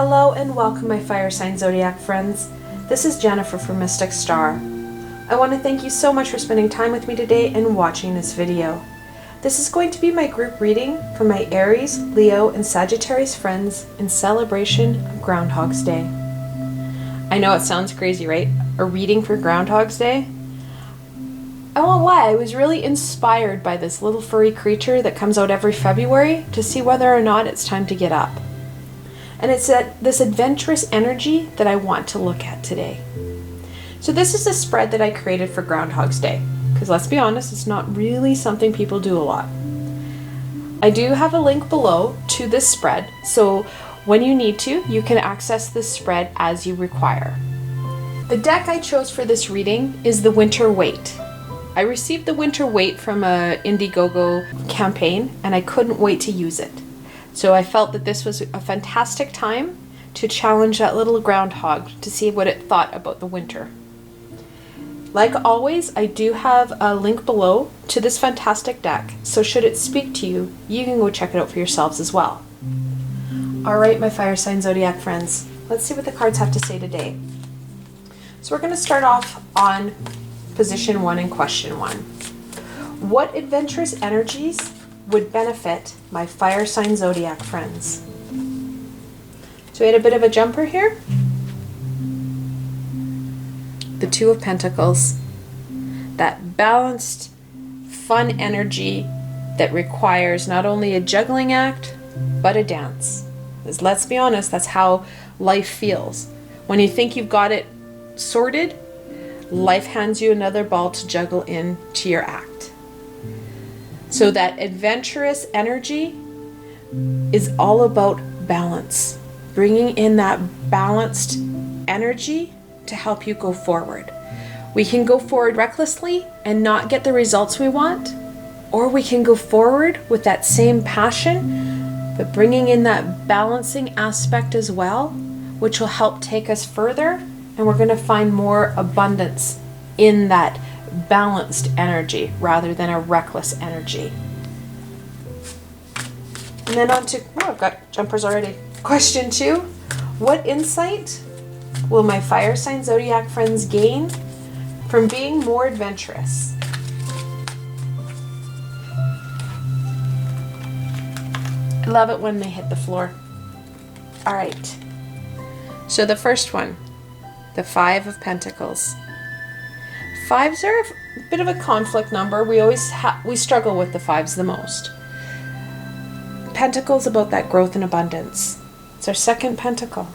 Hello and welcome, my fire sign zodiac friends. This is Jennifer from Mystic Star. I want to thank you so much for spending time with me today and watching this video. This is going to be my group reading for my Aries, Leo, and Sagittarius friends in celebration of Groundhog's Day. I know it sounds crazy, right? A reading for Groundhog's Day? I won't lie, I was really inspired by this little furry creature that comes out every February to see whether or not it's time to get up. And it's this adventurous energy that I want to look at today. So this is a spread that I created for Groundhog's Day, because let's be honest, it's not really something people do a lot. I do have a link below to this spread, so when you need to, you can access this spread as you require. The deck I chose for this reading is the Winter Waite. I received the Winter Waite from a Indiegogo campaign, and I couldn't wait to use it. So I felt that this was a fantastic time to challenge that little groundhog to see what it thought about the winter. Like always, I do have a link below to this fantastic deck, so should it speak to you, you can go check it out for yourselves as well. Alright, my fire sign zodiac friends, let's see what the cards have to say today. So we're going to start off on position 1 and question 1. What adventurous energies would benefit my fire sign zodiac friends? So we had a bit of a jumper here. The Two of Pentacles. That balanced, fun energy that requires not only a juggling act, but a dance. Because let's be honest, that's how life feels. When you think you've got it sorted, life hands you another ball to juggle into your act. So that adventurous energy is all about balance. Bringing in that balanced energy to help you go forward. We can go forward recklessly and not get the results we want, or we can go forward with that same passion, but bringing in that balancing aspect as well, which will help take us further, and we're going to find more abundance in that balanced energy rather than a reckless energy. And then on to, I've got jumpers already. Question 2, what insight will my fire sign zodiac friends gain from being more adventurous? I love it when they hit the floor. All right. So the first one, the Five of Pentacles. Fives are a bit of a conflict number. We struggle with the fives the most. Pentacles about that growth and abundance. It's our second pentacle.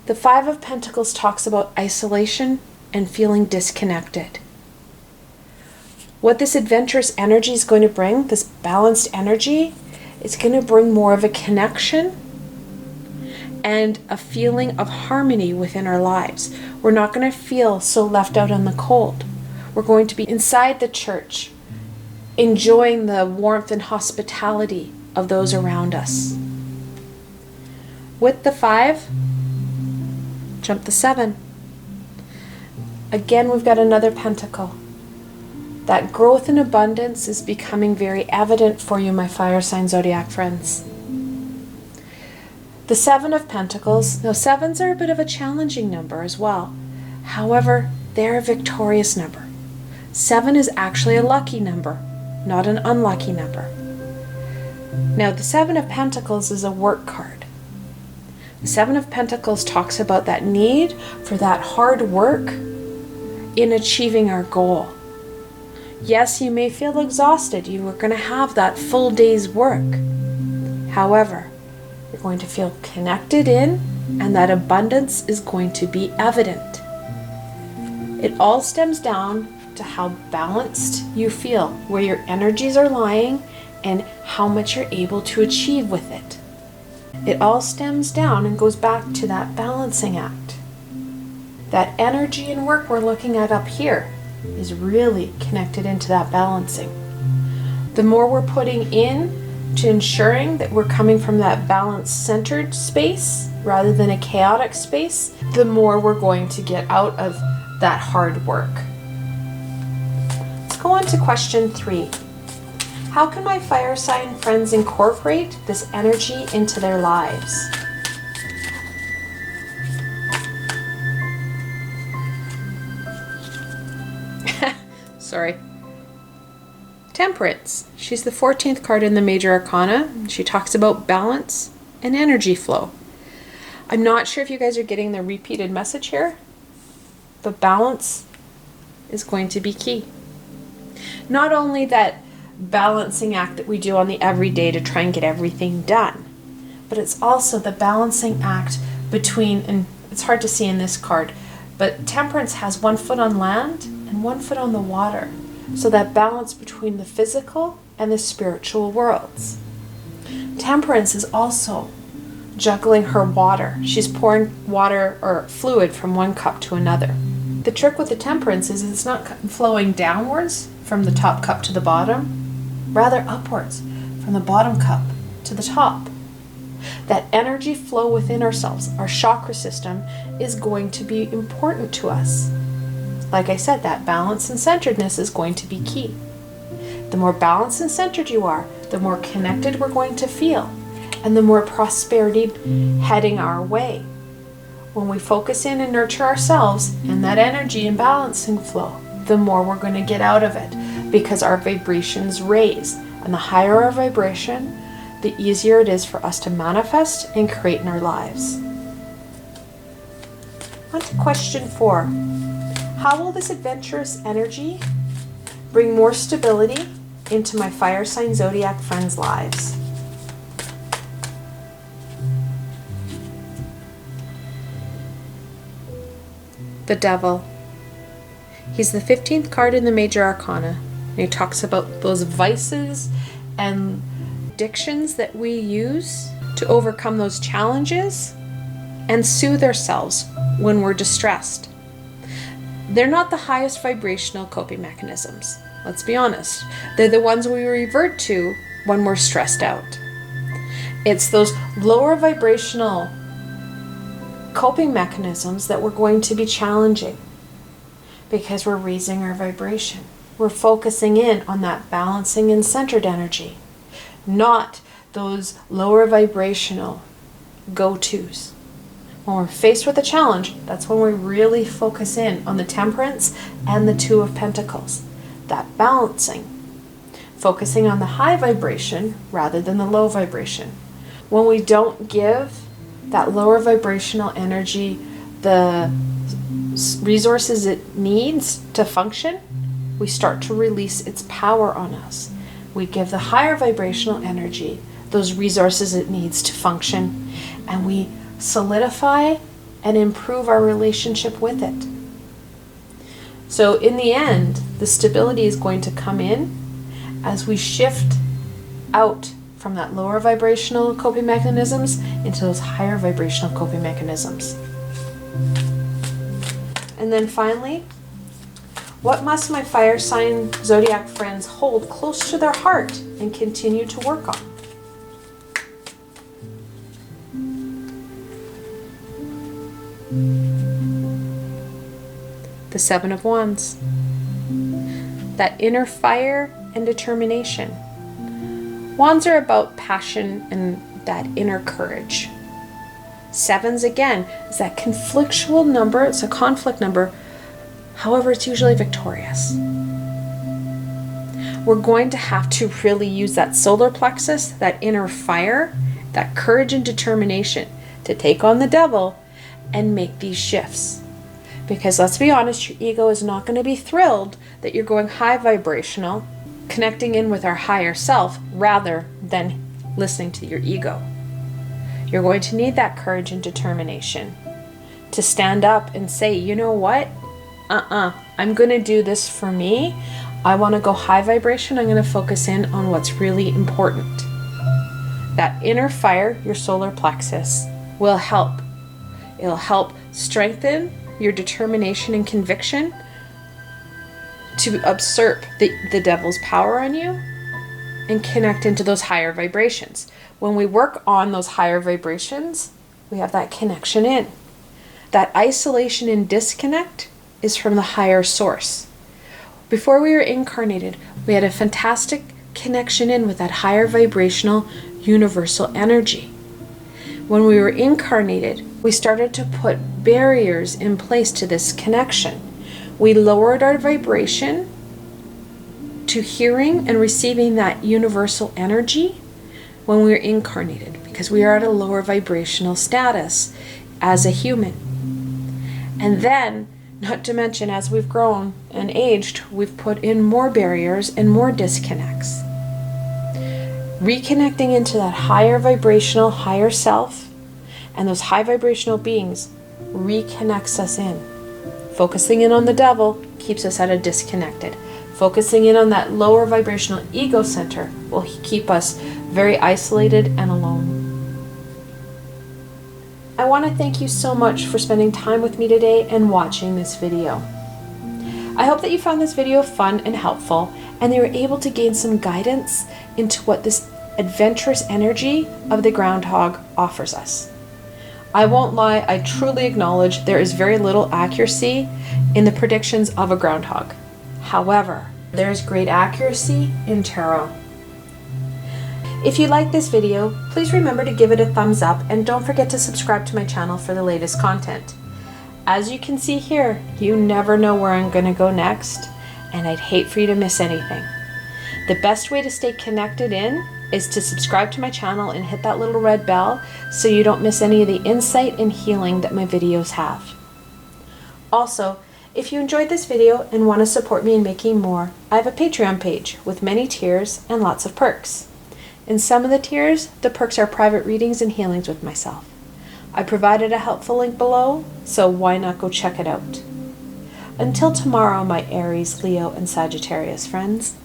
The Five of Pentacles talks about isolation and feeling disconnected. What this adventurous energy is going to bring, this balanced energy, is going to bring more of a connection and a feeling of harmony within our lives. We're not going to feel so left out in the cold. We're going to be inside the church, enjoying the warmth and hospitality of those around us. With the 5, jump the 7. Again, we've got another pentacle. That growth and abundance is becoming very evident for you, my fire sign zodiac friends. The 7 of Pentacles, now 7s are a bit of a challenging number as well. However, they're a victorious number. 7 is actually a lucky number, not an unlucky number. Now, the 7 of Pentacles is a work card. The 7 of Pentacles talks about that need for that hard work in achieving our goal. Yes, you may feel exhausted. You are going to have that full day's work. However, you're going to feel connected in, and that abundance is going to be evident. It all stems down to how balanced you feel, where your energies are lying, and how much you're able to achieve with it. It all stems down and goes back to that balancing act. That energy and work we're looking at up here is really connected into that balancing. The more we're putting in to ensuring that we're coming from that balanced centered space rather than a chaotic space, the more we're going to get out of that hard work. Let's go on to question 3. How can my fire sign friends incorporate this energy into their lives? Temperance. She's the 14th card in the Major Arcana. She talks about balance and energy flow. I'm not sure if you guys are getting the repeated message here, but balance is going to be key. Not only that balancing act that we do on the everyday to try and get everything done, but it's also the balancing act between, and it's hard to see in this card, but Temperance has 1 foot on land and 1 foot on the water. So that balance between the physical and the spiritual worlds. Temperance is also juggling her water. She's pouring water or fluid from one cup to another. The trick with the Temperance is it's not flowing downwards from the top cup to the bottom, rather upwards from the bottom cup to the top. That energy flow within ourselves, our chakra system, is going to be important to us. Like I said, that balance and centeredness is going to be key. The more balanced and centered you are, the more connected we're going to feel, and the more prosperity heading our way. When we focus in and nurture ourselves and that energy and balancing flow, the more we're going to get out of it, because our vibrations raise. And the higher our vibration, the easier it is for us to manifest and create in our lives. On to question 4. How will this adventurous energy bring more stability into my fire sign zodiac friends' lives? The Devil. He's the 15th card in the Major Arcana. And he talks about those vices and addictions that we use to overcome those challenges and soothe ourselves when we're distressed. They're not the highest vibrational coping mechanisms. Let's be honest. They're the ones we revert to when we're stressed out. It's those lower vibrational coping mechanisms that we're going to be challenging because we're raising our vibration. We're focusing in on that balancing and centered energy, not those lower vibrational go-tos. When we're faced with a challenge, that's when we really focus in on the Temperance and the 2 of Pentacles. That balancing. Focusing on the high vibration rather than the low vibration. When we don't give that lower vibrational energy the resources it needs to function, we start to release its power on us. We give the higher vibrational energy those resources it needs to function, and we solidify and improve our relationship with it. So in the end, the stability is going to come in as we shift out from that lower vibrational coping mechanisms into those higher vibrational coping mechanisms. And then finally, what must my fire sign zodiac friends hold close to their heart and continue to work on? The 7 of Wands. That inner fire and determination. Wands are about passion and that inner courage. 7s again is that conflictual number. It's a conflict number. However, it's usually victorious. We're going to have to really use that solar plexus, that inner fire, that courage and determination to take on the devil and make these shifts. Because let's be honest, your ego is not going to be thrilled that you're going high vibrational, connecting in with our higher self rather than listening to your ego. You're going to need that courage and determination to stand up and say, you know what? I'm going to do this for me. I want to go high vibration. I'm going to focus in on what's really important. That inner fire, your solar plexus, will help. It'll help strengthen your determination and conviction to usurp the devil's power on you and connect into those higher vibrations. When we work on those higher vibrations, we have that connection in. That isolation and disconnect is from the higher source. Before we were incarnated, we had a fantastic connection in with that higher vibrational universal energy. When we were incarnated, we started to put barriers in place to this connection. We lowered our vibration to hearing and receiving that universal energy when we're incarnated, because we are at a lower vibrational status as a human. And then, not to mention, as we've grown and aged, we've put in more barriers and more disconnects. Reconnecting into that higher vibrational, higher self, and those high vibrational beings reconnects us in. Focusing in on the devil keeps us at a disconnected. Focusing in on that lower vibrational ego center will keep us very isolated and alone. I want to thank you so much for spending time with me today and watching this video. I hope that you found this video fun and helpful, and that you were able to gain some guidance into what this adventurous energy of the groundhog offers us. I won't lie, I truly acknowledge there is very little accuracy in the predictions of a groundhog. However, there is great accuracy in tarot. If you like this video, please remember to give it a thumbs up, and don't forget to subscribe to my channel for the latest content. As you can see here, you never know where I'm going to go next, and I'd hate for you to miss anything. The best way to stay connected in is to subscribe to my channel and hit that little red bell so you don't miss any of the insight and healing that my videos have. Also, if you enjoyed this video and want to support me in making more, I have a Patreon page with many tiers and lots of perks. In some of the tiers, the perks are private readings and healings with myself. I provided a helpful link below, so why not go check it out. Until tomorrow, my Aries, Leo, and Sagittarius friends,